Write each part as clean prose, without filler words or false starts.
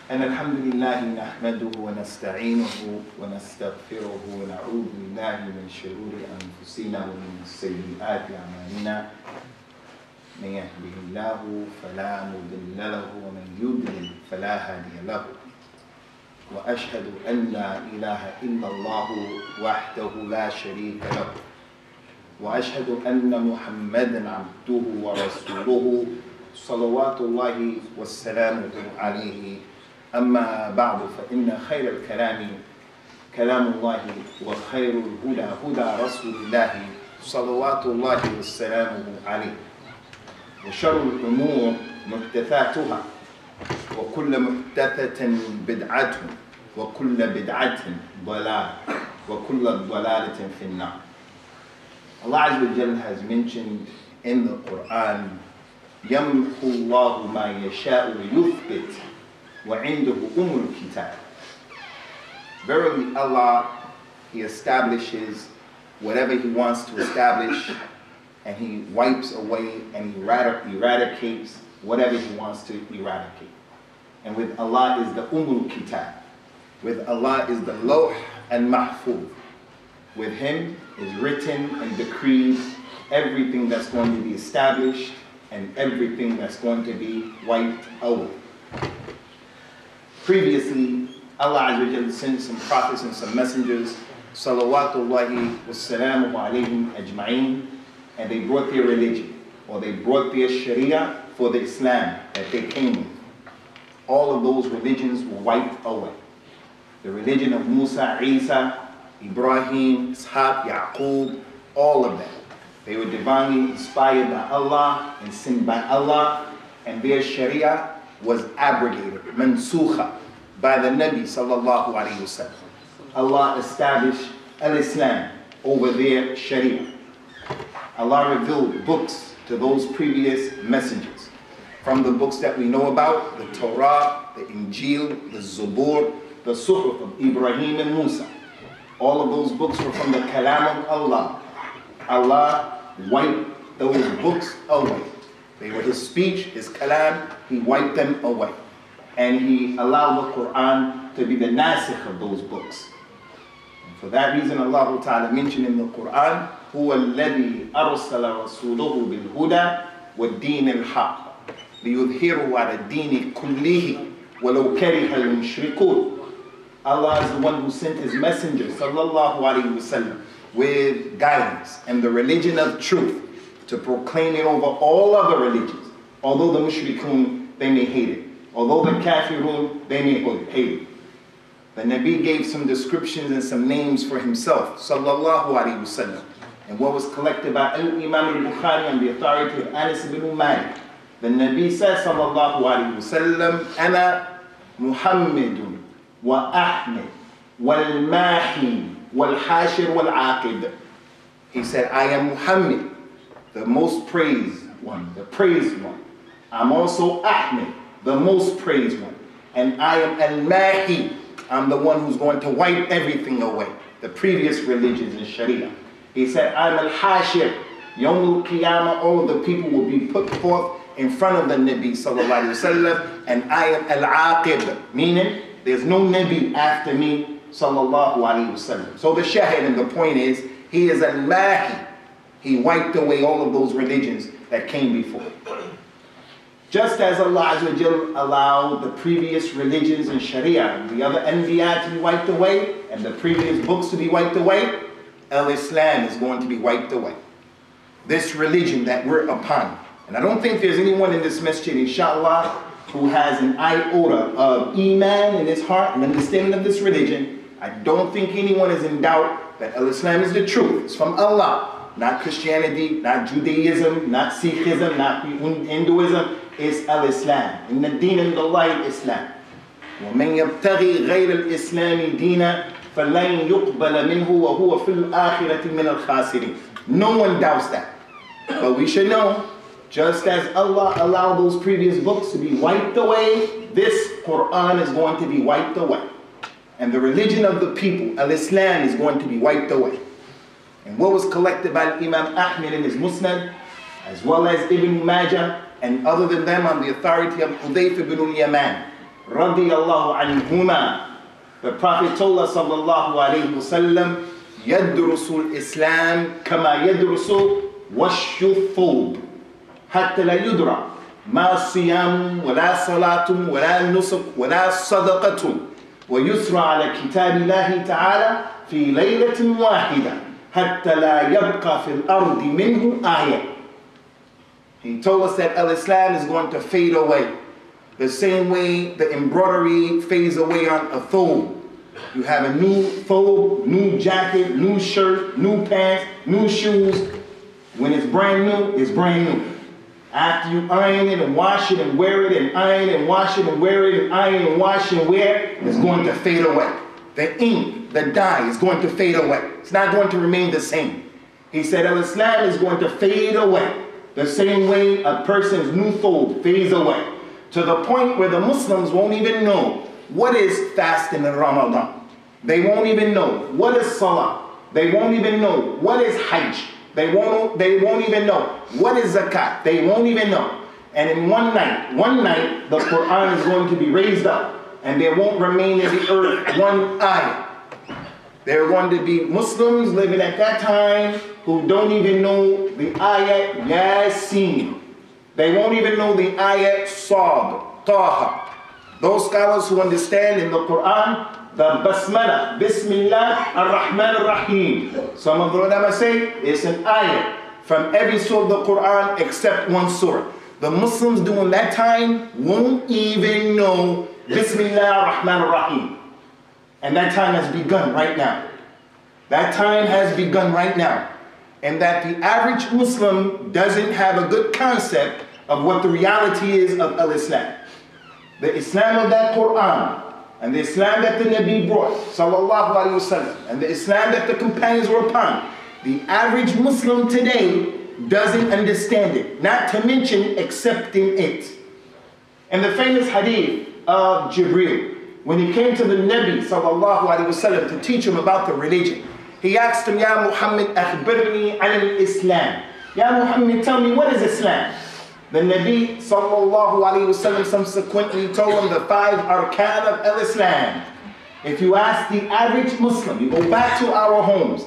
أن الحمد لله نحمده ونستعينه ونستغفره ونعوذ بالله من شرور أنفسنا ومن سيئات أعمالنا من يهده الله فلا مضل له ومن يضلل فلا هادي له وأشهد أن لا إله إلا الله وحده لا شريك له وأشهد أن محمدا عبده ورسوله صلوات الله والسلام عليه. أما بعد فإن خير الكلام كلام الله وخير الهدى هدى رسول الله صلوات الله والسلام عليه وشر الأمور محدثاتها وكل محدثة بدعة وكل بدعة ضلالة وكل ضلالة في النار. Allah Azza wa Jal has mentioned in the Quran, يَمْحُ اللَّهُ مَا يَشَاءُ وَيُثْبِتُ وَعِنْدَهُ أُمُّ الْكِتَابِ. Verily Allah, He establishes whatever He wants to establish, and He wipes away and He eradicates whatever He wants to eradicate. And with Allah is the Kitab. With Allah is the Lawh and Mahfuz. With Him is written and decreed everything that's going to be established and everything that's going to be wiped away. Previously, Allah Azza wa Jalla sent some prophets and some messengers, salawatullahi wassalamu alayhim ajma'in, and they brought their religion, or they brought their sharia for the Islam that they came with. All of those religions were wiped away. The religion of Musa, Isa, Ibrahim, Ishaq, Yaqub, all of them. They were divinely inspired by Allah and sent by Allah, and their sharia was abrogated, mansukha, by the Nabi sallallahu alayhi wasallam. Allah established al-Islam over their sharia. Allah revealed books to those previous messengers. From the books that we know about, the Torah, the Injil, the Zabur, the Suhuf of Ibrahim and Musa. All of those books were from the Kalam of Allah. Allah wiped those books away. They were His speech, His Kalam, He wiped them away. And He allowed the Quran to be the nasikh of those books. And for that reason, Allah Ta'ala mentioned in the Quran, هُوَ الَّذِي أَرْسَلَ رَسُولُهُ بِالْهُدَى وَالدِّينِ الْحَقِّ لِيُظْهِرُهُ عَلَى الدِّينِ كُلِّهِ وَلَوْ كَرِهَ الْمُشْرِكُونَ. Allah is the one who sent His messenger, sallallahu alayhi wasallam, with guidance and the religion of truth to proclaim it over all other religions. Although the mushrikun, they may hate it. Although the kafirun, they may hate it. The Nabi gave some descriptions and some names for himself, sallallahu alayhi wasallam. And what was collected by Imam al-Bukhari on the authority of Anas ibn Malik. The Nabi said, sallallahu alayhi wasallam, Ana Muhammadun wa Ahmed wal Mahi wal Hashir wal Aqid. He said, I am Muhammad, the most praised one, the praised one. I'm also Ahmed, the most praised one. And I am Al-Mahi, I'm the one who's going to wipe everything away, the previous religions and Sharia. He said, I'm Al-Hashir, Yawm al-Qiyamah, all of the people will be put forth in front of the Nabi sallallahu alayhi wasallam, and I am Al-Aqib, meaning there's no Nabi after me sallallahu alayhi wasallam. So the shahid and the point is, he is Al-Mahi. He wiped away all of those religions that came before. Just as Allah Azza wa Jal allowed the previous religions and Sharia and the other Anbiya to be wiped away, and the previous books to be wiped away, Al-Islam is going to be wiped away. This religion that we're upon. And I don't think there's anyone in this masjid, inshallah, who has an iota of iman in his heart and understanding of this religion. I don't think anyone is in doubt that Al-Islam is the truth. It's from Allah. Not Christianity, not Judaism, not Sikhism, not Hinduism. It's Al-Islam. Inna ad-din inda Allahi al-Islam. وَمَنْ يَبْتَغِي غَيْرَ الْإِسْلَامِ دِينًا فَلَنْ يُقْبَلَ مِنْهُ وَهُوَ فِي الْآخِرَةِ مِنَ الْخَاسِرِينَ. No one doubts that. But we should know, just as Allah allowed those previous books to be wiped away, this Quran is going to be wiped away. And the religion of the people, Al-Islam, is going to be wiped away. And what was collected by Imam Ahmed in his Musnad, as well as Ibn Majah, and other than them on the authority of Hudayf ibn al-Yaman, radiyallahu anhuma. The Prophet told us, sallallahu alayhi wa sallam, يدرس الإسلام كما يدرس وش الثوب حتى لا يدرى ما صيام ولا صلاة ولا نسك ولا صدقة ويسرى على كتاب الله تعالى في ليلة واحدة حتى لا يبقى في الأرض منه آية. He told us that Al-Islam is going to fade away the same way the embroidery fades away on a thobe. You have a new thobe, new jacket, new shirt, new pants, new shoes. When it's brand new, it's brand new. After you iron it and wash it and wear it and iron and wash it and wear it and iron and wash and wear, it's going to fade away. The ink, the dye is going to fade away. It's not going to remain the same. He said Al-Islam is going to fade away the same way a person's new thobe fades away, to the point where the Muslims won't even know what is fasting in Ramadan. They won't even know what is Salah. They won't even know what is Hajj. They won't even know what is Zakat. They won't even know. And in one night, the Quran is going to be raised up, and there won't remain in the earth one ayah. There are going to be Muslims living at that time who don't even know the ayat Yasin. They won't even know the ayat Sad, Taha. Those scholars who understand in the Quran the Basmala, Bismillah ar-Rahman ar-Rahim. Some of the ulama say it's an ayat from every surah of the Quran except one surah. The Muslims during that time won't even know Bismillah ar-Rahman ar-Rahim. And that time has begun right now. That time has begun right now. And that the average Muslim doesn't have a good concept of what the reality is of Al-Islam. The Islam of that Quran, and the Islam that the Nabi brought, sallallahu alaihi wasallam, and the Islam that the companions were upon, the average Muslim today doesn't understand it, not to mention accepting it. And the famous hadith of Jibreel, when he came to the Nabi sallallahu alaihi wasallam to teach him about the religion, he asked him, Ya Muhammad, akhbirni al-Islam. Ya Muhammad, tell me, what is Islam? The Nabi sallallahu alayhi wa sallam subsequently told him the 5 arkan of al-Islam. If you ask the average Muslim, you go back to our homes,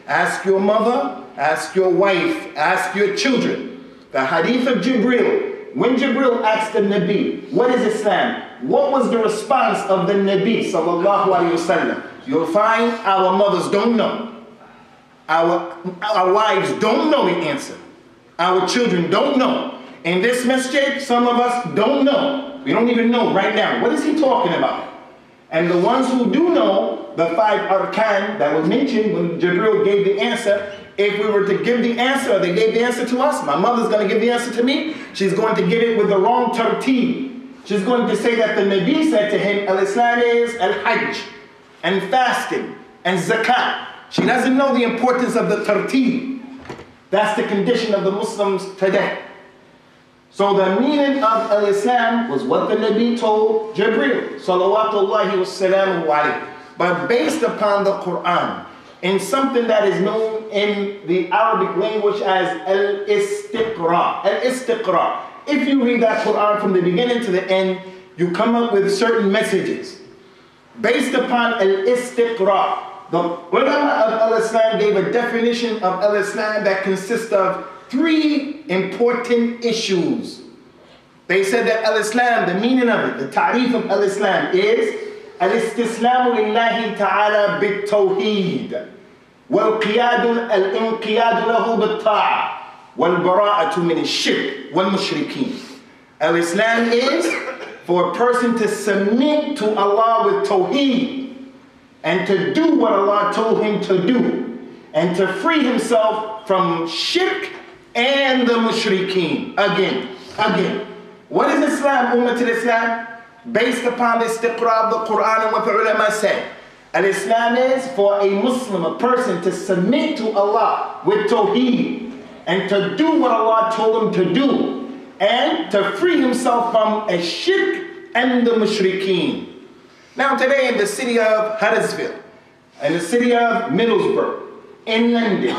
ask your mother, ask your wife, ask your children. The hadith of Jibreel, when Jibreel asked the Nabi, what is Islam? What was the response of the Nabi sallallahu alayhi wa sallam? You'll find our mothers don't know. Our wives don't know the answer. Our children don't know. In this masjid, some of us don't know. We don't even know right now. What is he talking about? And the ones who do know the 5 arkan that was mentioned when Jibreel gave the answer, if we were to give the answer, they gave the answer to us, my mother's going to give the answer to me, she's going to give it with the wrong tartib. She's going to say that the Nabi said to him, Al-Islam is al-Hajj, and fasting, and zakat. She doesn't know the importance of the tartib. That's the condition of the Muslims today. So the meaning of Al-Islam was what the Nabi told Jibreel, salawatullahi wassalamu alayhi. But based upon the Quran, in something that is known in the Arabic language as Al-Istiqra. Al-Istiqra. If you read that Quran from the beginning to the end, you come up with certain messages. Based upon Al-Istiqra, the ulama of Al-Islam gave a definition of Al-Islam that consists of 3 important issues. They said that Al-Islam, the meaning of it, the ta'rif of Al-Islam is Al-Istislamu lillahi ta'ala bit-Tawheed wal-qiyadu al-inqiyadu lahu bit-ta'a wal-bara'atu min al-shirk wal-mushrikeen. Al-Islam is for a person to submit to Allah with Tawheed, and to do what Allah told him to do, and to free himself from shirk and the mushrikeen. Again. What is Islam, Ummah al-Islam? Based upon the istiqra of the Quran and what the ulama said. Al-Islam is for a Muslim, a person, to submit to Allah with Tawheed, and to do what Allah told him to do, and to free himself from a shirk and the mushrikeen. Now today in the city of Huddersfield, in the city of Middlesbrough, in London,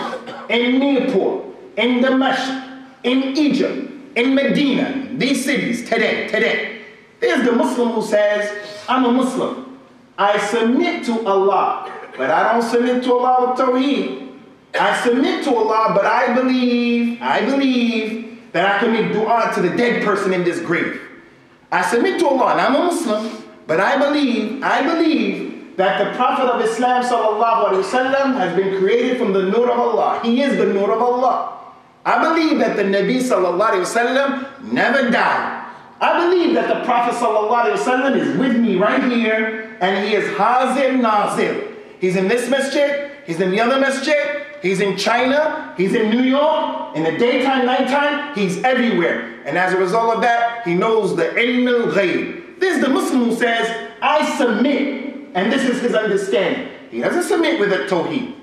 in Newport, in Damascus, in Egypt, in Medina, these cities today, There's the Muslim who says, I'm a Muslim. I submit to Allah, but I don't submit to Allah with Tawheed. I submit to Allah, but I believe that I can make dua to the dead person in this grave. I submit to Allah, and I'm a Muslim, but I believe that the Prophet of Islam sallallahu alaihi wasallam has been created from the nur of Allah. He is the nur of Allah. I believe that the Nabi sallallahu alaihi wasallam never died. I believe that the Prophet sallallahu alaihi wasallam is with me right here, and he is Hazir Nazir. He's in this masjid, he's in the other masjid, he's in China, he's in New York, in the daytime, nighttime, he's everywhere. And as a result of that, he knows the ilm al-ghayb. This is the Muslim who says, I submit, and this is his understanding. He doesn't submit with a tawheed.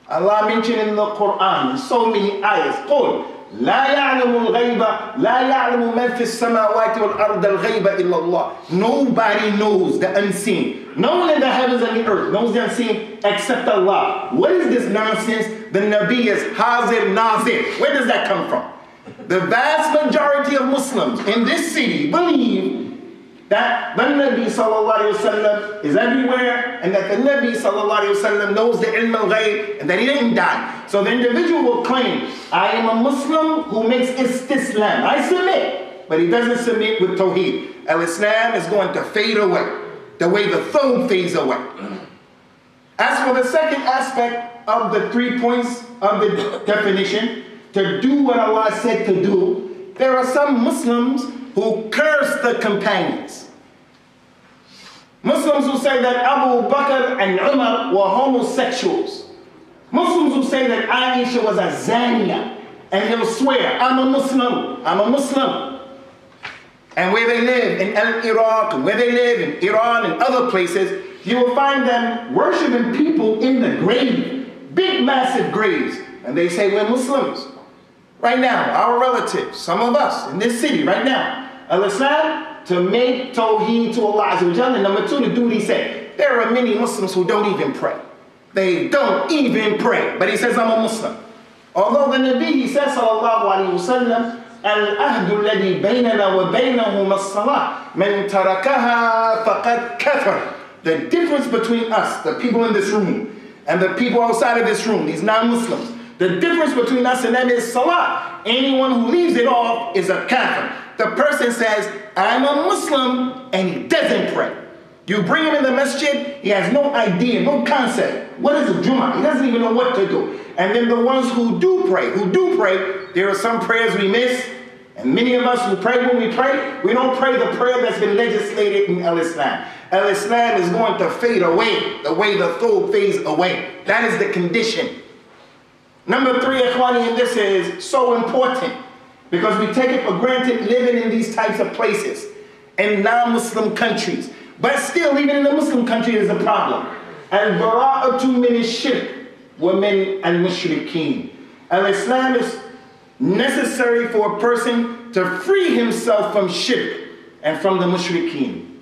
Allah mentioned in the Quran, in so many ayahs, قُلْ لا يعلم الغيب لا يعلم من في السماوات والأرض الغيب إلا الله. Nobody knows the unseen. No one in the heavens and the earth knows the unseen except Allah. What is this nonsense? The Nabi is Hazir Nazir. Where does that come from? The vast majority of Muslims in this city believe that the Nabi sallallahu alayhi wasallam is everywhere, and that the Nabi sallallahu alayhi wasallam knows the ilm al-ghayb, and that he didn't die. So the individual will claim, I am a Muslim who makes istislam. I submit, but he doesn't submit with Tawheed. Al-Islam is going to fade away, the way the thawb fades away. As for the second aspect of the 3 points of the definition, to do what Allah said to do, there are some Muslims who curse the companions. Muslims who say that Abu Bakr and Umar were homosexuals. Muslims who say that Aisha was a zania, and they'll swear, I'm a Muslim, I'm a Muslim. And where they live in Iraq, and where they live in Iran and other places, you will find them worshiping people in the grave, big massive graves, and they say we're Muslims. Right now, our relatives, some of us in this city right now, Al-Islam, to make Tawheed to Allah Azza wa Jalla, and number 2, to do what he said. There are many Muslims who don't even pray. They don't even pray, but he says, I'm a Muslim. Although the Nabi, he says, sallallahu alayhi wa sallam, Al-ahdu alladhi baynana wa baynahum as-salah, man tarakaha faqad kafar. The difference between us, the people in this room, and the people outside of this room, these non-Muslims, the difference between us and them is salah. Anyone who leaves it off is a kafir. The person says, I'm a Muslim, and he doesn't pray. You bring him in the masjid, he has no idea, no concept. What is a Jummah? He doesn't even know what to do. And then the ones who do pray, there are some prayers we miss. And many of us who pray, when we don't pray the prayer that's been legislated in Al-Islam. Al-Islam is going to fade away the way the thawb fades away. That is the condition. Number 3, Ikhwani, and this is so important because we take it for granted living in these types of places in non-Muslim countries. But still, even in the Muslim country, is a problem. Al-bara'atu min ash-shirk wa min al-mushrikeen. Al-Islam is necessary for a person to free himself from shirk and from the mushrikeen.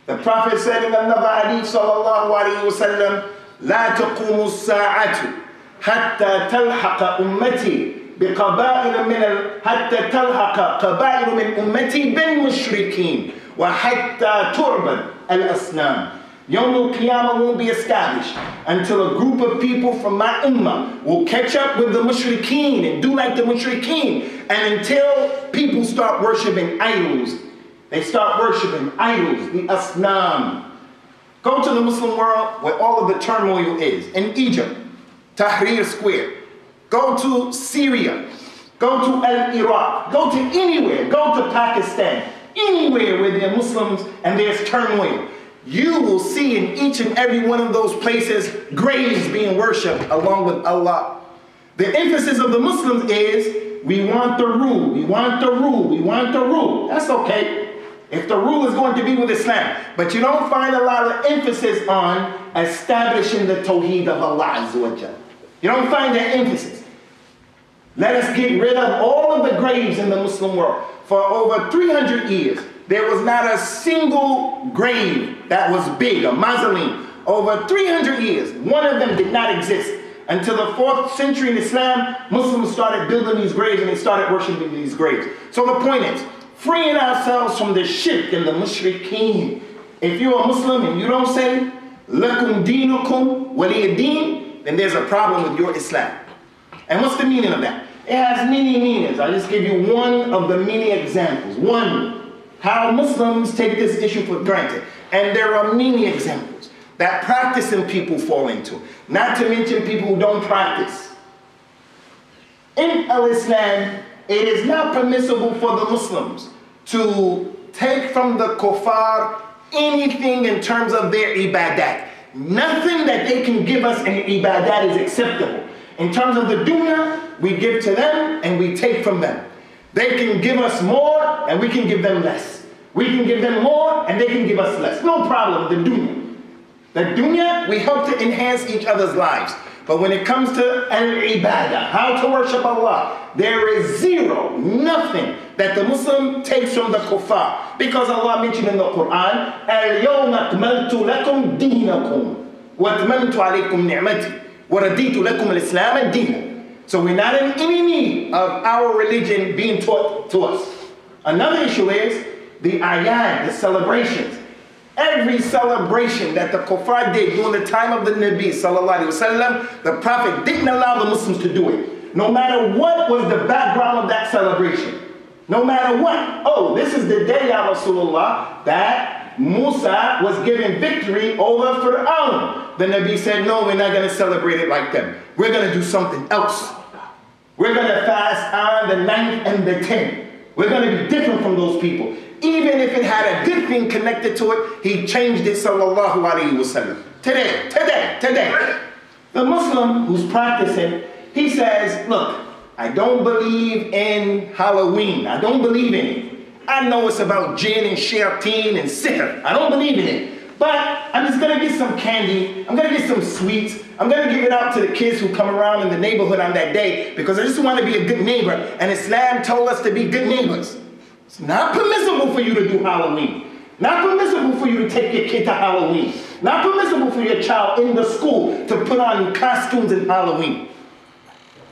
The Prophet said in another hadith, sallallahu alayhi wa sallam, لا تقوم الساعة حتى تلحق أمتي بقبائل حتى تلحق قبائل من أمتي بالمشركين وحتى تعبد الأصنام. Yawm al-Qiyamah won't be established until a group of people from my ummah will catch up with the mushrikeen and do like the mushrikeen, and until people start worshiping idols. They start worshiping idols, the asnam. Go to the Muslim world where all of the turmoil is. In Egypt, Tahrir Square. Go to Syria. Go to Iraq. Go to anywhere. Go to Pakistan. Anywhere where there are Muslims and there's turmoil. You will see in each and every one of those places graves being worshipped along with Allah. The emphasis of the Muslims is, we want the rule, we want the rule, we want the rule. That's okay, if the rule is going to be with Islam. But you don't find a lot of emphasis on establishing the Tawheed of Allah Azza wa Jalla. You don't find that emphasis. Let us get rid of all of the graves in the Muslim world. For over 300 years, there was not a single grave that was big, a mausoleum. Over 300 years, one of them did not exist. Until the 4th century in Islam, Muslims started building these graves and they started worshiping these graves. So the point is, freeing ourselves from the shirk and the mushrikeen. If you're a Muslim and you don't say, lakum dinukum waliya din, then there's a problem with your Islam. And what's the meaning of that? It has many meanings. I'll just give you one of the many examples. One, how Muslims take this issue for granted. And there are many examples that practicing people fall into. Not to mention people who don't practice. In Islam, it is not permissible for the Muslims to take from the kuffar anything in terms of their ibadat. Nothing that they can give us in ibadat is acceptable. In terms of the dunya, we give to them and we take from them. They can give us more and we can give them less. We can give them more and they can give us less. No problem, the dunya. The dunya, we help to enhance each other's lives. But when it comes to al-ibadah, how to worship Allah, there is zero, nothing that the Muslim takes from the kuffar. Because Allah mentioned in the Quran, al-yawma akmaltu lakum dinakum wa atmamtu alaykum ni'mati wa raditu lakum al-islam ad-din. So we're not in any need of our religion being taught to us. Another issue is the ayat, the celebrations. Every celebration that the kuffar did during the time of the Nabi sallallahu alaihi wasallam, the Prophet didn't allow the Muslims to do it. No matter what was the background of that celebration. No matter what. Oh, this is the day, Ya Rasulullah, that Musa was given victory over Fir'aun. The Nabi said, no, we're not going to celebrate it like them. We're going to do something else. We're going to fast on the 9th and the 10th. We're going to be different from those people. Even if it had a good thing connected to it, he changed it, sallallahu alayhi wasallam. Today. The Muslim who's practicing, he says, look, I don't believe in Halloween. I don't believe in it. I know it's about jinn and shayateen and sihr. I don't believe in it. But I'm just going to get some candy. I'm going to get some sweets. I'm going to give it out to the kids who come around in the neighborhood on that day because I just want to be a good neighbor. And Islam told us to be good neighbors. It's not permissible for you to do Halloween. Not permissible for you to take your kid to Halloween. Not permissible for your child in the school to put on costumes in Halloween.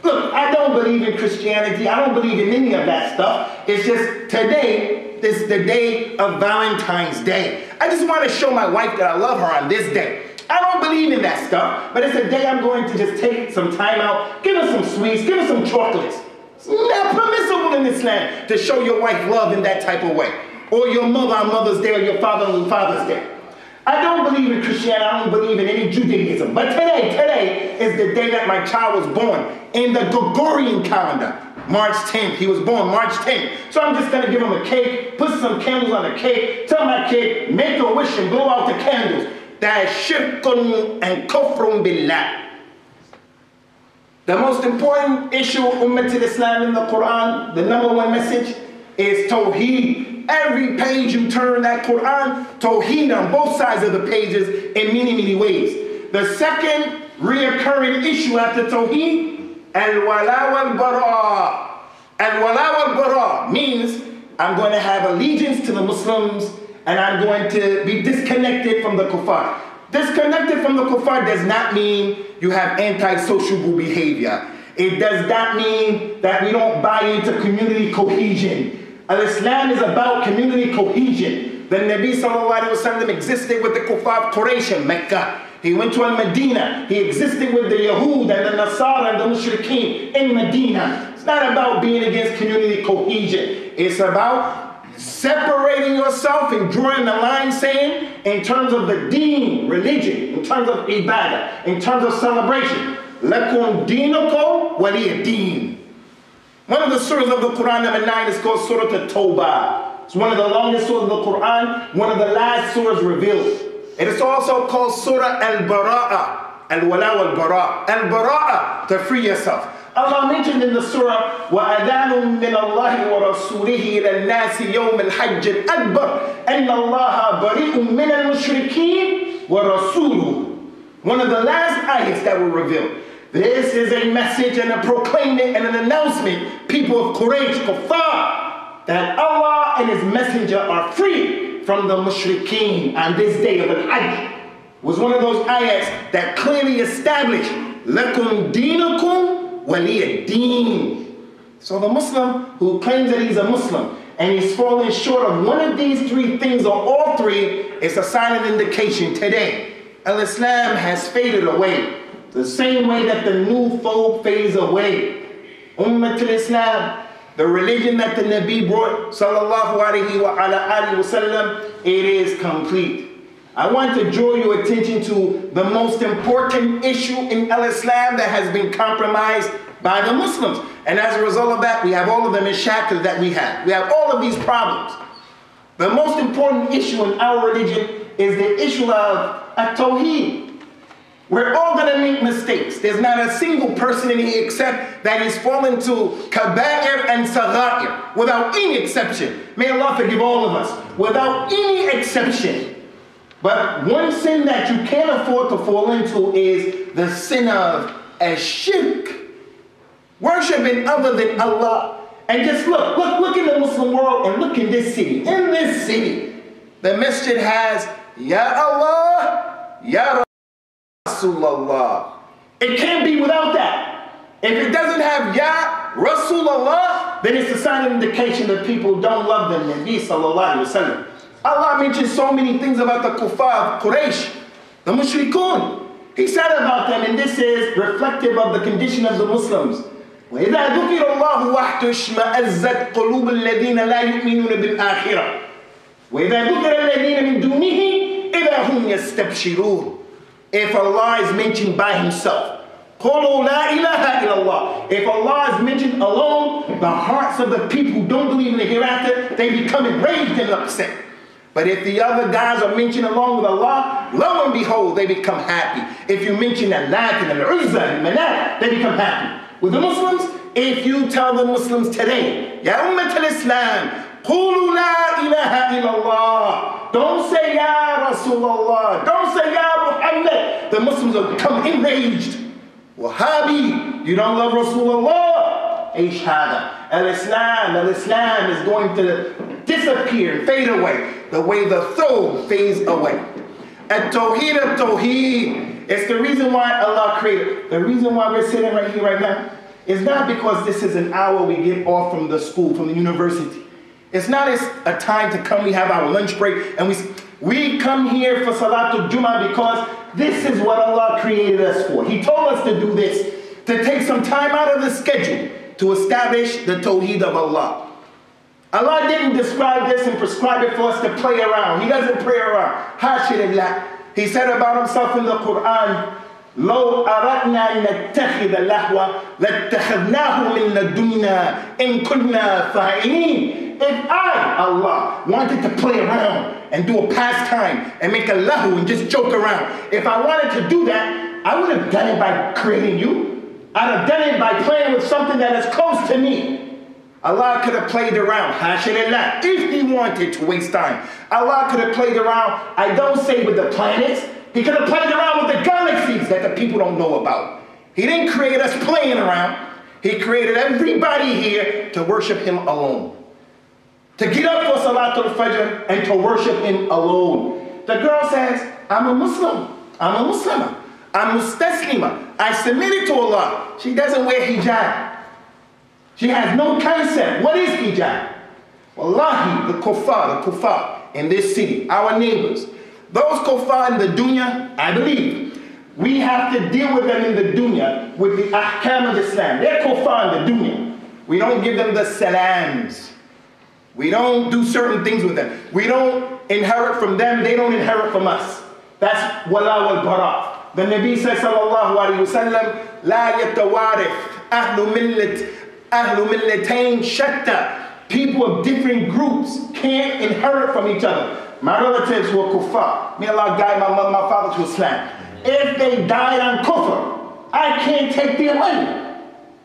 Look, I don't believe in Christianity. I don't believe in any of that stuff. It's just today is the day of Valentine's Day. I just want to show my wife that I love her on this day. I don't believe in that stuff, but it's a day I'm going to just take some time out, give her some sweets, give her some chocolates. It's not permissible in Islam to show your wife love in that type of way. Or your mother on Mother's Day or your father on Father's Day. I don't believe in Christianity. I don't believe in any Judaism. But today is the day that my child was born in the Gregorian calendar. March 10th. He was born March 10th. So I'm just going to give him a cake, put some candles on the cake, tell my kid, make a wish and blow out the candles. That is shirkun and kufrun billah. The most important issue of Ummatul Islam in the Quran, the number one message, is Tawheed. Every page you turn that Quran, Tawheed on both sides of the pages in many, many ways. The second reoccurring issue after Tawheed, Al-Wala wal-Bara. Al-Wala wal-Bara means I'm going to have allegiance to the Muslims and I'm going to be disconnected from the kuffar. Disconnected from the kuffar does not mean you have anti-sociable behavior. It does not mean that we don't buy into community cohesion. Al-Islam is about community cohesion. The Nabi sallallahu alaihi wasallam existed with the kuffar Quraysh in Mecca. He went to Al-Medina. He existed with the Yahud and the Nasara and the Mushrikeen in Medina. It's not about being against community cohesion. It's about separating yourself and drawing the line saying, in terms of the deen, religion, in terms of ibadah, in terms of celebration, lakum dinukum waliya deen. One of the surahs of the Quran, number 9, is called Surah At-Tawbah. It's one of the longest surahs of the Quran, one of the last surahs revealed. It is also called Surah Al-Bara'a, Al-Wala wal-Bara'. Al-Bara'a, to free yourself. Allah mentioned in the surah, وَأَذَانٌ مِّنَ اللَّهِ وَرَسُولِهِ إِلَى النَّاسِ يَوْمَ الْحَجِّ الْأَكْبَرِ أَنَّ اللَّهَ بَرِيءٌ مِّنَ الْمُشْرِكِينَ وَرَسُولُهُ. One of the last ayahs that were revealed. This is a message and a proclaiming and an announcement, people of Quraysh, Kuffar, that Allah and His Messenger are free from the mushrikeen on this day of Al-Hajj. Was one of those ayahs that clearly established, lakum dinukum waliya deen. So the Muslim who claims that he's a Muslim and he's falling short of one of these three things or all three, it's a silent indication today Al-Islam has faded away. The same way that the new fold fades away. Ummah al-Islam, the religion that the Nabi brought, sallallahu alayhi wa alihi wa sallam, it is complete. I want to draw your attention to the most important issue in al-Islam that has been compromised by the Muslims. And as a result of that, we have all of the mashakil that we have. We have all of these problems. The most important issue in our religion is the issue of Tawheed. We're all going to make mistakes. There's not a single person in here except that is fallen to kaba'ir and sagha'ir, without any exception. May Allah forgive all of us, without any exception. But one sin that you can't afford to fall into is the sin of ash-shirk, worshiping other than Allah. And just look in the Muslim world and look in this city. In this city, the masjid has Ya Allah, Ya Rasulullah. It can't be without that. If it doesn't have Ya Rasulullah, then it's a sign of indication that people don't love the Nabi sallallahu alaihi wasallam. Allah mentions so many things about the kuffar of Quraysh, the mushrikun. He said about them, and this is reflective of the condition of the Muslims. وَإِذَا ذُكِرَ اللَّهُ وَحْدُ اشْمَأَزَّتْ قُلُوبُ الَّذِينَ لَا يُؤْمِنُونَ بِالْآخِرَةِ وَإِذَا ذُكِرَ الَّذِينَ مِن دُونِهِ إِذَا هُمْ يَسْتَبْشِرُونَ. If Allah is mentioned by himself, قُولُوا لَا إِلَهَ إِلَّا اللَّهِ. If Allah is mentioned alone, the hearts of the people who don't believe in the hereafter, they become enraged and upset. But if the other guys are mentioned along with Allah, lo and behold, they become happy. If you mention Al-Lat and Al-Uzza and Manat, they become happy. With the Muslims, if you tell the Muslims today, Ya Ummat al-Islam, Qulu la ilaha illallah. Don't say Ya Rasulullah. Don't say Ya Muhammad. The Muslims will become enraged. Wahhabi, you don't love Rasulullah. Ishada. Al-Islam is going to disappear and fade away the way the thawb fades away. At-Tawheed. It's the reason why Allah created. The reason why we're sitting right here right now is not because this is an hour we get off from the school, from the university. It's not a time to come, we have our lunch break, and we come here for Salatul Jummah because this is what Allah created us for. He told us to do this, to take some time out of the schedule to establish the Tawheed of Allah. Allah didn't describe this and prescribe it for us to play around. He doesn't play around. Hashirullah. He said about himself in the Quran, لو أردنا أن نتخذ اللهو لاتخذناه من لدنا إن كنا فاعلين. If I, Allah, wanted to play around and do a pastime and make a lahu and just joke around, if I wanted to do that, I would have done it by creating you. I'd have done it by playing with something that is close to me. Allah could have played around, hashalillah, if he wanted to waste time. Allah could have played around, I don't say with the planets, he could have played around with the galaxies that the people don't know about. He didn't create us playing around. He created everybody here to worship him alone. To get up for Salatul Fajr and to worship him alone. The girl says, I'm a Muslim. I'm a Muslimah. I'm Mustaslima. I submitted to Allah. She doesn't wear hijab. She has no concept. What is hijab? Wallahi, the kuffar in this city, our neighbors, those kuffar in the dunya, I believe, we have to deal with them in the dunya with the ahkam of Islam. They're kuffar in the dunya. We don't give them the salams. We don't do certain things with them. We don't inherit from them. They don't inherit from us. That's wala wal bara. The Nabi says, sallallahu alayhi wa sallam, la yatawarif ahlu millatain shatta. People of different groups can't inherit from each other. My relatives were kuffar. May Allah guide my mother, my father to Islam. If they died on kufr, I can't take their money.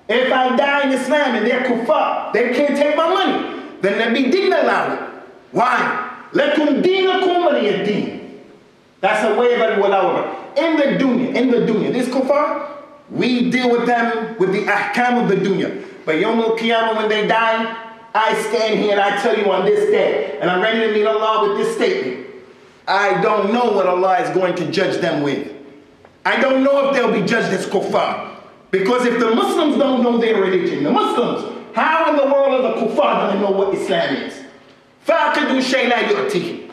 If I die in Islam and they're kuffar, they can't take my money. The Nabi didn't allow it. Why? Lakum deenakum waliyad deen. That's a way of al-wala. In the dunya, this kuffar, we deal with them with the ahkam of the dunya. But Yawm al-Qiyamah, when they die, I stand here and I tell you on this day, and I'm ready to meet Allah with this statement. I don't know what Allah is going to judge them with. I don't know if they'll be judged as kuffar. Because if the Muslims don't know their religion, the Muslims, how in the world are the kuffar going to know what Islam is? فَاقِدُوا الشَّيْء لَا يُؤْتِهِ.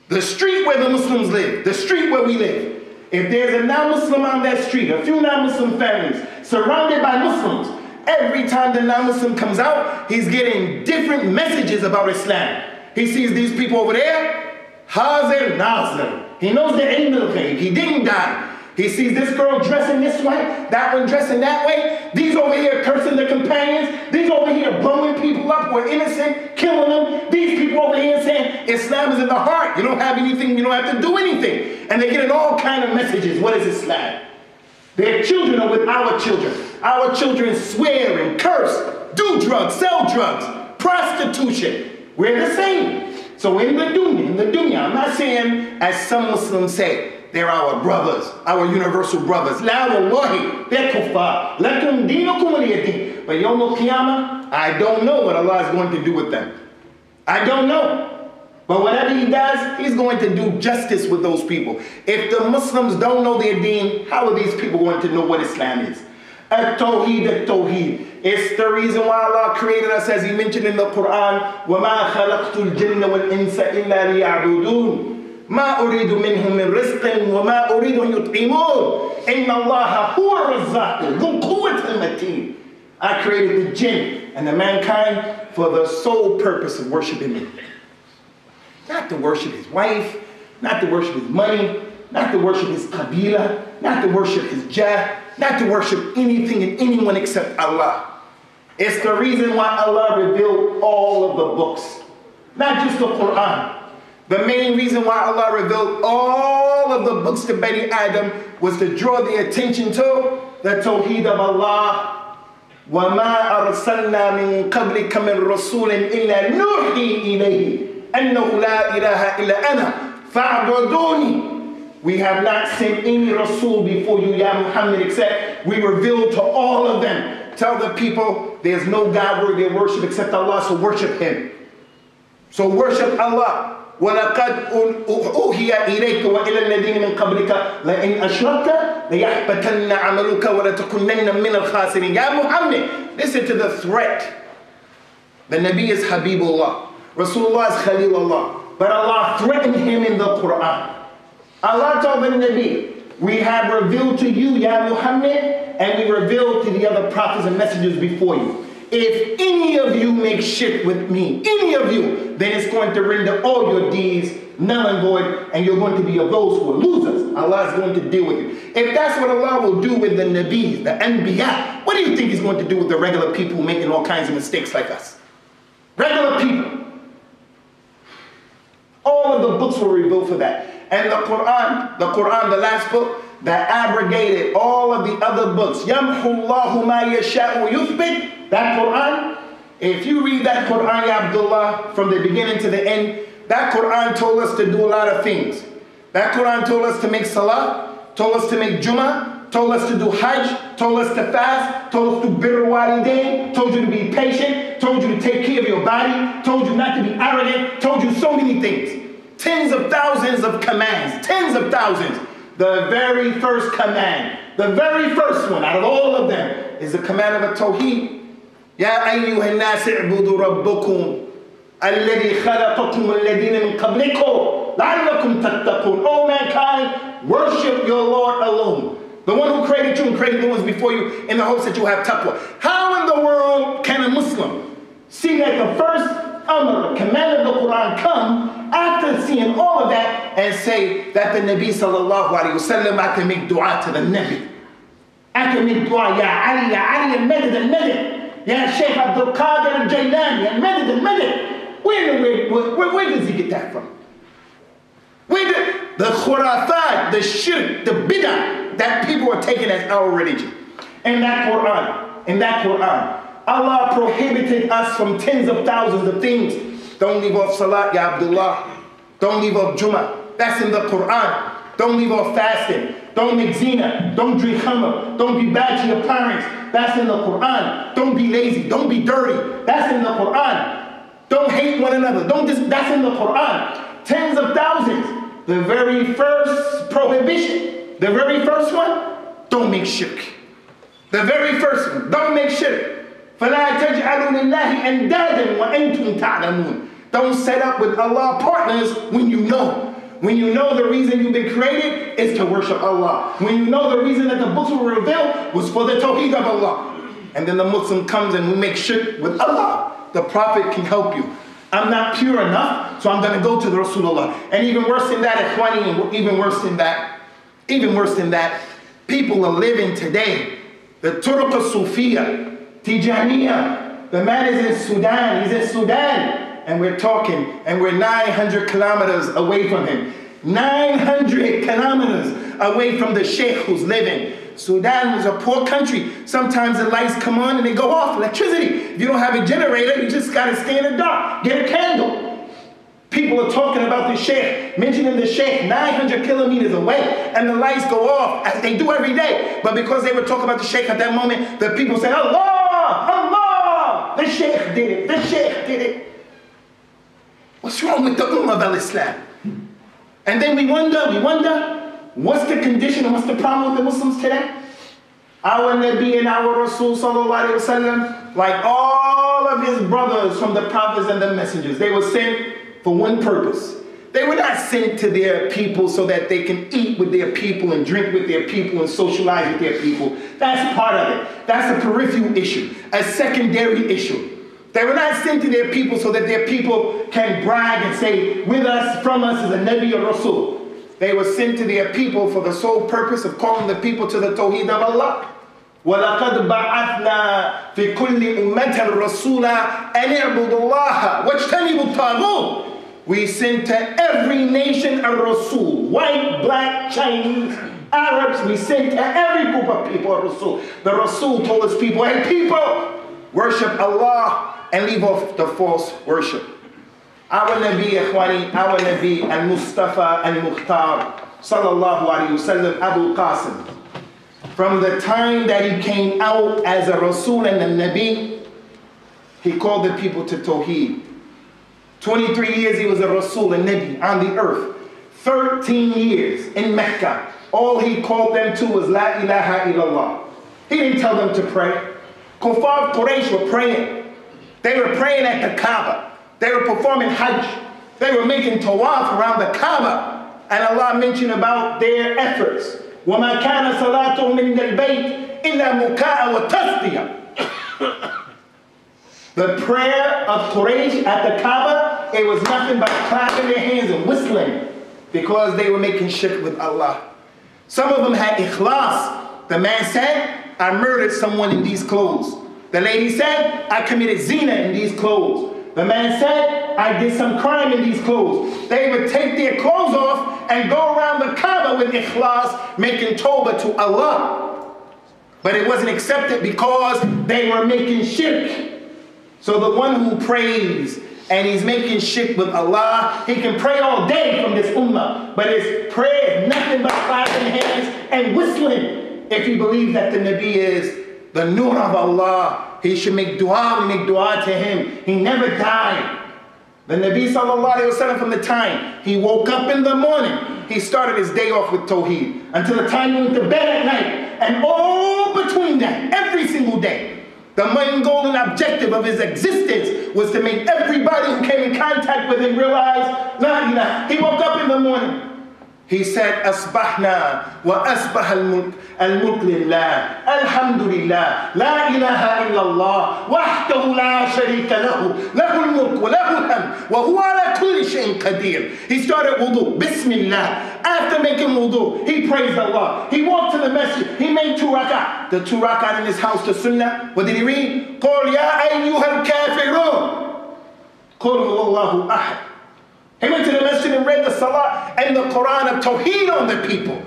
The street where the Muslims live, the street where we live. If there's a non-Muslim on that street, a few non-Muslim families surrounded by Muslims, every time the non-Muslim comes out, he's getting different messages about Islam. He sees these people over there, Hazir Nazir. He knows the ilm al-ghaib. He didn't die. He sees this girl dressing this way, that one dressing that way. These over here cursing their companions. These over here blowing people up who are innocent, killing them. These people over here saying Islam is in the heart. You don't have anything, you don't have to do anything. And they're getting all kind of messages. What is Islam? Their children are with our children. Our children swear and curse, do drugs, sell drugs, prostitution. We're the same. So in the dunya, I'm not saying, as some Muslims say, they're our brothers, our universal brothers. La wallahi, they're kuffar. Lakum deenukum waliyadeen. But yawm al-qiyamah, I don't know what Allah is going to do with them. I don't know. But whatever He does, He's going to do justice with those people. If the Muslims don't know their deen, how are these people going to know what Islam is? At-Tawheed, at-Tawheed. It's the reason why Allah created us, as He mentioned in the Quran, وَمَا خَلَقْتُ الْجِنَّ وَالْإِنسَ إِلَّا لِيَعْبُدُونَ ما أريد منهم من رزق وما أريد أن يطعمون إن الله هو الرزاق ذو القوة المتين. I created the jinn and the mankind for the sole purpose of worshiping me. Not to worship his wife, not to worship his money, not to worship his qabila, not to worship his jah, not to worship anything and anyone except Allah. It's the reason why Allah revealed all of the books, not just the Quran. The main reason why Allah revealed all of the books to Bani Adam was to draw the attention to the Tawheed of Allah. وَمَا أَرْسَلْنَا مِن قَبْلِكَ مِن رَسُولٍ إِلَّا نُوحِي إِلَيْهِ أَنَّهُ لَا إِلَهَ إِلَّا أَنَا فَاعْبُدُونِي. We have not sent any Rasul before you, Ya Muhammad, except we revealed to all of them. Tell the people there's no God worthy of worship except Allah, so worship Him. So worship Allah. وَلَقَدْ أُوحِيَ إِلَيْكَ وَإِلَى الَّذِينَ مِنْ قَبْلِكَ لَإِنْ أَشْرَكْتَ لَيَحْبَطَنَّ عَمَلُكَ وَلَتَكُونَنَّ مِنَ الْخَاسِرِينَ. Ya Muhammad, listen to the threat. The Nabi is Habibullah. Rasulullah is Khalilullah. But Allah threatened him in the Quran. Allah told the Nabi, we have revealed to you, Ya Muhammad, and we revealed to the other prophets and messengers before you. If any of you make shirk with me, any of you, then it's going to render all your deeds null and void, and you're going to be of those who are losers. Allah is going to deal with you. If that's what Allah will do with the Nabis, the Anbiya, what do you think He's going to do with the regular people making all kinds of mistakes like us? Regular people. All of the books were revealed for that. And the Quran, the last book, that abrogated all of the other books. يَمْحُ اللَّهُ مَا يَشَاءُ وَيُثْبِتُ. That Quran, if you read that Quran, Ya Abdullah, from the beginning to the end, that Quran told us to do a lot of things. That Quran told us to make salah, told us to make Jummah, told us to do Hajj, told us to fast, told us to birr walidain, told you to be patient, told you to take care of your body, told you not to be arrogant, told you so many things. Tens of thousands of commands, tens of thousands. The very first command, the very first one out of all of them is the command of a Tawheed. يا أيها الناس اعبدوا ربكم الذي خلقكم والذين من قبلكم لعلكم تتقون. O mankind, worship your Lord alone. The one who created you and created the ones before you in the hopes that you have taqwa. How in the world can a Muslim see that the first amr, command of the Quran come after seeing all of that and say that the Nabi sallallahu alayhi wa sallam, I can make dua to the Nabi. I can make dua, Ya Ali, al-Madad, al-Madad. Ya Shaykh Abdul Qadir al-Jailani, al-Madad, al-Madad. Where does he get that from? The khurafat, the shirk, the bid'ah that people are taking as our religion. In that Quran, Allah prohibited us from tens of thousands of things. Don't leave off salat, Ya Abdullah. Don't leave off Jummah. That's in the Quran. Don't leave off fasting. Don't make zina. Don't drink khamr. Don't be bad to your parents. That's in the Quran. Don't be lazy. Don't be dirty. That's in the Quran. Don't hate one another. That's in the Quran. Tens of thousands. The very first prohibition, the very first one, don't make shirk. The very first one, don't make shirk. فَلَا تَجْعَلُوا لِلَّهِ أَنْدَادًا وَأَنْتُمْ تَعْلَمُونَ. Don't set up with Allah partners when you know. When you know the reason you've been created is to worship Allah. When you know the reason that the books were revealed was for the Tawheed of Allah. And then the Muslim comes and we make shirk with Allah. The Prophet can help you. I'm not pure enough, so I'm going to go to the Rasulullah. And even worse than that, Ikhwani, and even worse than that, people are living today. The Turuq al-Sufiya, Tijaniya, the man is in Sudan, he's in Sudan. And we're talking, and we're 900 kilometers away from him. 900 kilometers away from the sheikh who's living. Sudan was a poor country. Sometimes the lights come on and they go off, electricity. If you don't have a generator, you just gotta stay in the dark, get a candle. People are talking about the sheikh, mentioning the sheikh 900 kilometers away, and the lights go off, as they do every day. But because they were talking about the sheikh at that moment, the people said, Allah, Allah, the sheikh did it, the sheikh did it. What's wrong with the Ummah of al-Islam? And then we wonder, what's the condition and what's the problem with the Muslims today? Our Nabi and our Rasul sallallahu alayhi wasallam, like all of his brothers from the prophets and the messengers, they were sent for one purpose. They were not sent to their people so that they can eat with their people and drink with their people and socialize with their people. That's part of it. That's a peripheral issue, a secondary issue. They were not sent to their people so that their people can brag and say, with us, from us is a Nabi or Rasul. They were sent to their people for the sole purpose of calling the people to the Tawheed of Allah. وَلَقَدْ بَعَثْنَا فِي كُلِّ أُمَّةٍ رَسُولًا أَنِ اعْبُدُوا اللَّهَ وَاجْتَنِبُوا الطَّاغُوتَ. We sent to every nation a Rasul, white, black, Chinese, Arabs. We sent to every group of people a Rasul. The Rasul told his people, hey people, worship Allah and leave off the false worship. Our Nabi, Ikhwani, our Nabi, al-Mustafa al-Mukhtar, sallallahu alayhi wa sallam, Abu Qasim. From the time that he came out as a Rasul and a Nabi, he called the people to Tawheed. 23 years he was a Rasul and Nabi on the earth. 13 years in Mecca. All he called them to was La ilaha illallah. He didn't tell them to pray. Kuffar Quraysh were praying. They were praying at the Kaaba. They were performing Hajj. They were making tawaf around the Kaaba. And Allah mentioned about their efforts. وَمَا كَانَ صَلَاتُهُمْ مِنَ الْبَيْتِ إِلَّا مُكَاءً وَتَصْدِيًا. The prayer of Quraysh at the Kaaba, it was nothing but clapping their hands and whistling because they were making shirk with Allah. Some of them had ikhlas. The man said, I murdered someone in these clothes. The lady said, I committed zina in these clothes. The man said, I did some crime in these clothes. They would take their clothes off and go around the Kaaba with ikhlas, making tawbah to Allah. But it wasn't accepted because they were making shirk. So the one who prays and he's making shirk with Allah, he can pray all day from this ummah, but his prayer is nothing but clapping hands and whistling. If he believes that the Nabi is the nur of Allah, he should make dua. We make dua to him. He never died. The Nabi sallallahu alayhi wa sallam, from the time he woke up in the morning, he started his day off with Tawheed until the time he went to bed at night. And all between that, every single day, the main goal and objective of his existence was to make everybody who came in contact with him realize, La ilaha. He woke up in the morning. He said, Asbahna wa asbah al-mulk lillah, alhamdulillah, la ilaha illallah, wahdahu la sharika lahu, lahu al-mulk wa lahu al-hamd, wa huwa ala kulli shay'in qadir. He started wudu, bismillah. After making wudu, he praised Allah. He walked to the masjid. He made 2 rak'ah. The 2 rak'ah in his house, the sunnah. What did he read? قُلْ يَا أَيُّهَا الْكَافِرُونَ قُلْ هُوَ اللَّهُ أَحَدٌ. He went to the masjid and read the salah and the Quran of Tawheed on the people.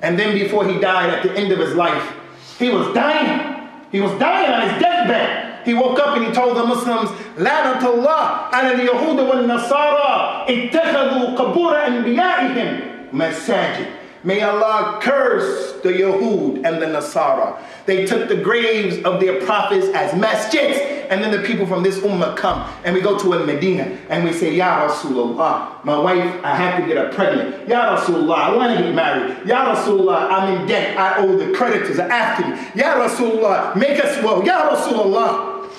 And then before he died, at the end of his life, he was dying. He was dying on his deathbed. He woke up and he told the Muslims, لَعْنَةَ اللَّهِ عَلَى الْيَهُودِ وَالنَّصَارَى اتَّخَذُوا قَبُورَ أَنْبِيَائِهِمْ مَسَاجِدَ. May Allah curse the Yahud and the Nasara. They took the graves of their prophets as masjids. And then the people from this ummah come and we go to Medina and we say, Ya Rasulullah, my wife, I have to get her pregnant. Ya Rasulullah, I want to get married. Ya Rasulullah, I'm in debt. I owe the creditors after me. Ya Rasulullah, make us well. Ya Rasulullah.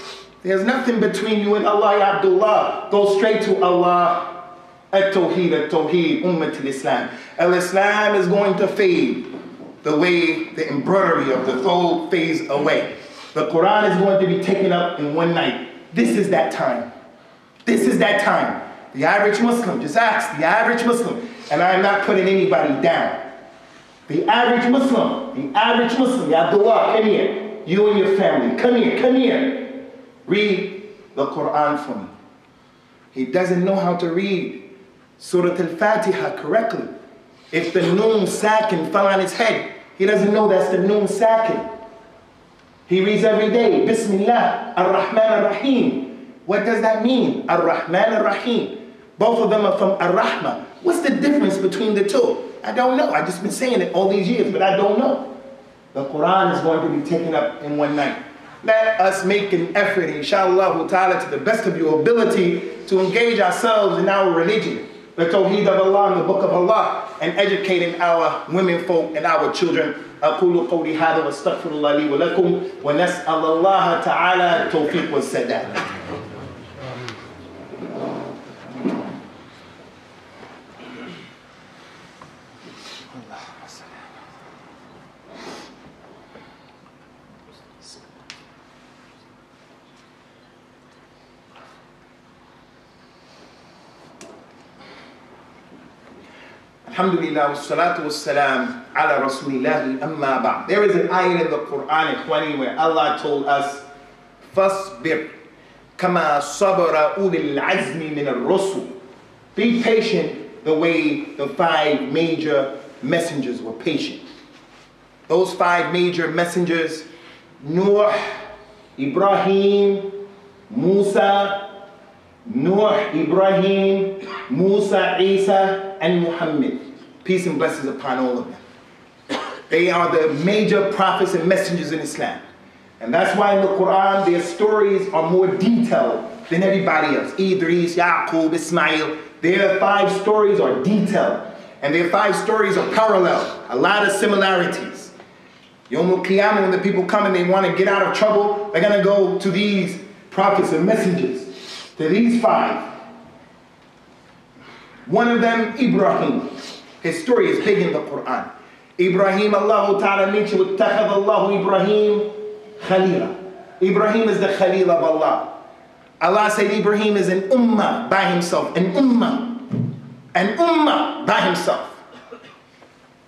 There's nothing between you and Allah, ya Abdullah. Go straight to Allah. At-Tawheed, At-Tawheed, Ummat al-Islam. Al-Islam is going to fade the way the embroidery of the fold fades away. The Quran is going to be taken up in one night. This is that time. This is that time. The average Muslim, just ask the average Muslim, and I am not putting anybody down. The average Muslim, Ya Abdullah, come here. You and your family, come here. Read the Quran for me. He doesn't know how to read Surah Al-Fatiha correctly. If the noon sakin fell on his head, he doesn't know that's the noon sakin. He reads every day, Bismillah, Ar-Rahman Ar-Rahim. What does that mean? Ar-Rahman Ar-Rahim. Both of them are from Ar-Rahma. What's the difference between the two? I don't know. I've just been saying it all these years, but I don't know. The Quran is going to be taken up in one night. Let us make an effort, inshallah ta'ala, to the best of your ability to engage ourselves in our religion, the Tawheed of Allah and the Book of Allah, and educating our women folk and our children. أقول قولي هذا واستغفر الله لي ولكم ونسأل الله تعالى التوفيق والسداد. Alhamdulillah, wassalatu wassalam ala rasulillahi amma ba'd. There is an ayah in the Quran, Ikhwani, where Allah told us, Fasbir kama sabara ulil azmi min ar-rusul. Be patient the way the 5 major messengers were patient. Those 5 major messengers, Nuh, Ibrahim, Musa, Isa, and Muhammad. Peace and blessings upon all of them. They are the major prophets and messengers in Islam. And that's why in the Quran, their stories are more detailed than everybody else. Idris, Yaqub, Ismail. Their 5 stories are detailed. And their 5 stories are parallel. A lot of similarities. Yawm al-Qiyamah, when the people come and they want to get out of trouble, they're going to go to these prophets and messengers. To these 5. One of them, Ibrahim. His story is big in the Quran. Ibrahim, Allah Ta'ala mentioned, وَاتَّخَذَ اللَّهُ Ibrahim Khalila. Ibrahim is the Khalil of Allah. Allah said Ibrahim is an ummah by himself. An ummah by himself.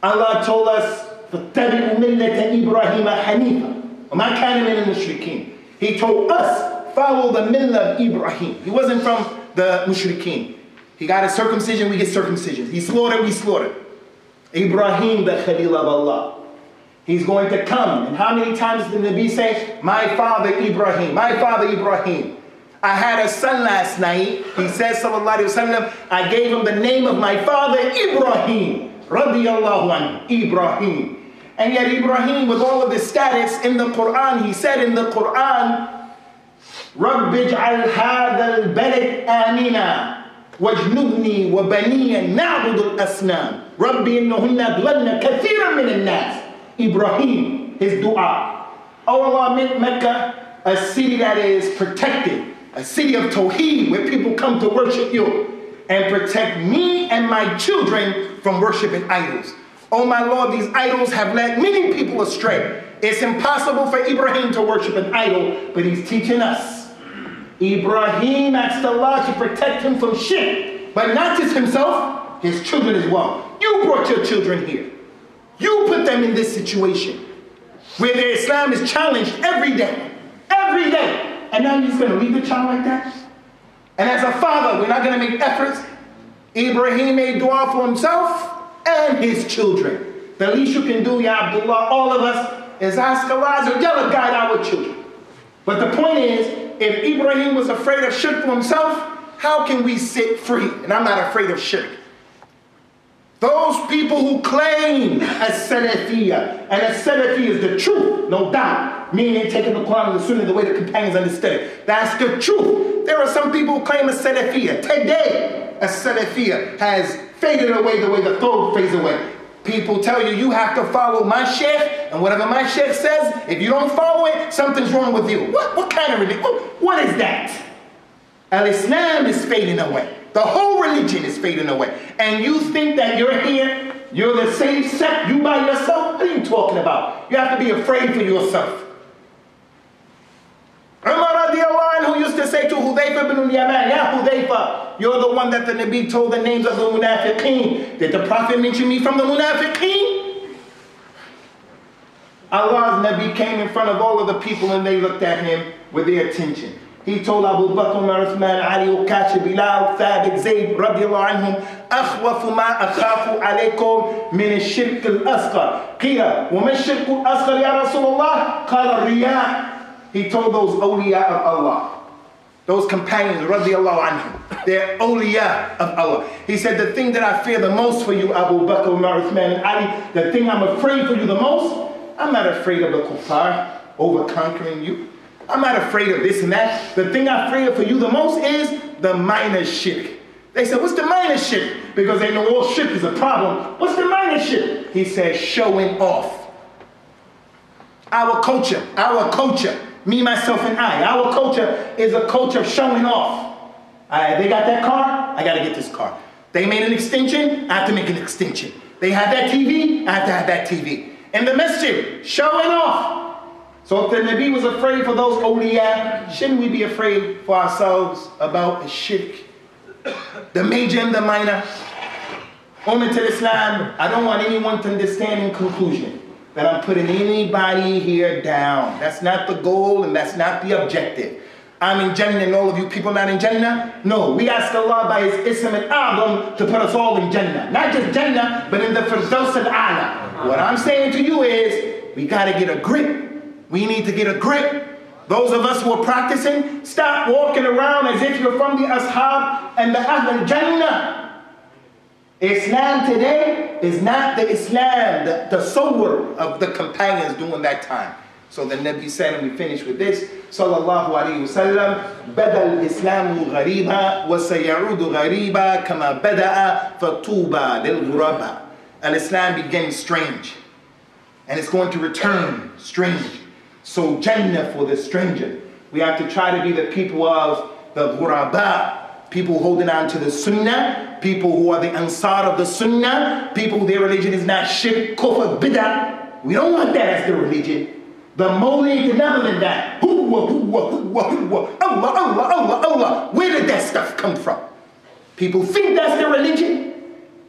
Allah told us, فَاتَّبِعُوا مِلَّةَ إِبْرَاهِيمَ حَنِيفًا وَمَا كَانَ مِنَ الْمُشْرِكِينَ. He told us, follow the millah of Ibrahim. He wasn't from the mushrikeen. He got a circumcision, we get circumcision. He slaughtered, we slaughtered. Ibrahim, the Khalil of Allah. He's going to come. And how many times did the Nabi say, my father Ibrahim, my father Ibrahim. I had a son last night. He says, sallallahu alayhi wa sallam, I gave him the name of my father Ibrahim. Radiyallahu anhu, Ibrahim. And yet Ibrahim, with all of his status in the Quran, he said in the Quran, رَبِّ اجْعَلْ هَذَا الْبَلَدْ آمِنًا وَاجْنُبْنِي وَبَنِيَ نَعْبُدُ الْأَصْنَامِ رَبِّ إِنَّهُنَّ أَضْلَلْنَ كَثِيرًا مِنَ النَّاسِ. Ibrahim, his dua. Oh Allah, make Mecca a city that is protected, a city of Tawheed, where people come to worship you, and protect me and my children from worshiping idols. Oh my Lord, these idols have led many people astray. It's impossible for Ibrahim to worship an idol, but he's teaching us. Ibrahim asked Allah to protect him from shirk, but not just himself, his children as well. You brought your children here. You put them in this situation where their Islam is challenged every day. Every day. And now you're just going to leave the child like that? And as a father, we're not going to make efforts. Ibrahim made dua for himself and his children. The least you can do, Ya Abdullah, all of us, is ask Allah to guide our children. But the point is, if Ibrahim was afraid of shirk for himself, how can we sit free? And I'm not afraid of shirk. Those people who claim as Salafiyah, and as Salafi is the truth, no doubt, meaning taking the Quran and the Sunnah the way the companions understood it. That's the truth. There are some people who claim as Salafiyah. Today, as Salafiyah has faded away the way the thawb fades away. People tell you, you have to follow my sheikh, and whatever my sheikh says, if you don't follow it, something's wrong with you. What kind of religion? What is that? Al-Islam is fading away. The whole religion is fading away. And you think that you're here, you're the same sect, you by yourself? What are you talking about? You have to be afraid for yourself. Umar radiallahu anhu used to say to Hudayfa ibn al-Yaman, Ya Hudayfa, you're the one that the Nabi told the names of the munafiqeen. Did the Prophet mention me from the munafiqeen? Allah's Nabi came in front of all of the people and they looked at him with their attention. He told Abu Bakr, Umar, Uthman, Ali, Uqash, Bilal, Thabit, Zayd, radiallahu anhum, أخوف ما أخاف عليكم من الشرك الأصغر. قيل وما الشرك الأصغر يا رسول الله؟ قال الرياء. He told those awliya of Allah, those companions, radiallahu anhum, they're awliya of Allah. He said, the thing that I fear the most for you, Abu Bakr, Umar, Uthman, and Ali, the thing I'm afraid for you the most, I'm not afraid of the kuffar over conquering you. I'm not afraid of this and that. The thing I fear for you the most is the minor shirk. They said, what's the minor shirk? Because they know all shirk is a problem. What's the minor shirk? He said, showing off. Our culture, me, myself, and I, our culture is a culture of showing off. They got that car, I got to get this car. They made an extension, I have to make an extension. They had that TV, I have to have that TV. In the masjid, showing off. So if the Nabi was afraid for those awliya, shouldn't we be afraid for ourselves about the shirk? The major and the minor. Ummah al-Islam, I don't want anyone to understand in conclusion that I'm putting anybody here down. That's not the goal and that's not the objective. I'm in Jannah and all of you people not in Jannah? No, we ask Allah by His Ism al-A'zam to put us all in Jannah. Not just Jannah, but in the Firdaus al-A'la. What I'm saying to you is, we gotta get a grip. We need to get a grip. Those of us who are practicing, stop walking around as if you're from the Ashab and the Ahl Jannah. Islam today is not the Islam, the sawr of the companions during that time. So the Nabi said, and we finish with this, Sallallahu Alaihi Wasallam, Bada al-Islamu ghariba, wa sayaudu ghariba, kama bada'a, fatuba lil-ghuraba. Al-Islam began strange, and it's going to return strange. So Jannah for the stranger. We have to try to be the people of the ghuraba, people holding on to the sunnah, people who are the ansar of the sunnah, people their religion is not shirk, kufr, bid'ah. We don't want that as the religion. The Mawlid is never than that. Allah, Allah, Allah, Allah. Where did that stuff come from? People think that's the religion.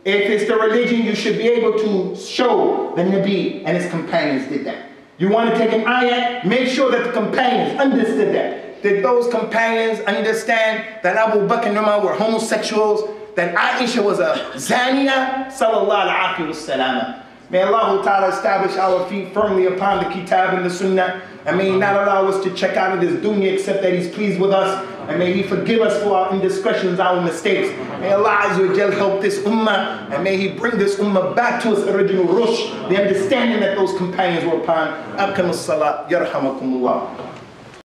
If it's the religion, you should be able to show the Nabi and his companions did that. You want to take an ayat, make sure that the companions understood that. Did those companions understand that Abu Bakr and Umar were homosexuals? That Aisha was a zaniya? Sallallahu alaihi wasallam. May Allah Ta'ala establish our feet firmly upon the kitab and the sunnah. And may He not allow us to check out of this dunya except that He's pleased with us. And may He forgive us for our indiscretions, our mistakes. May Allah Azza wa Jal help this ummah. And may He bring this ummah back to its original rush. The understanding that those companions were upon. Aqim as-salat. Yarhamakumullah.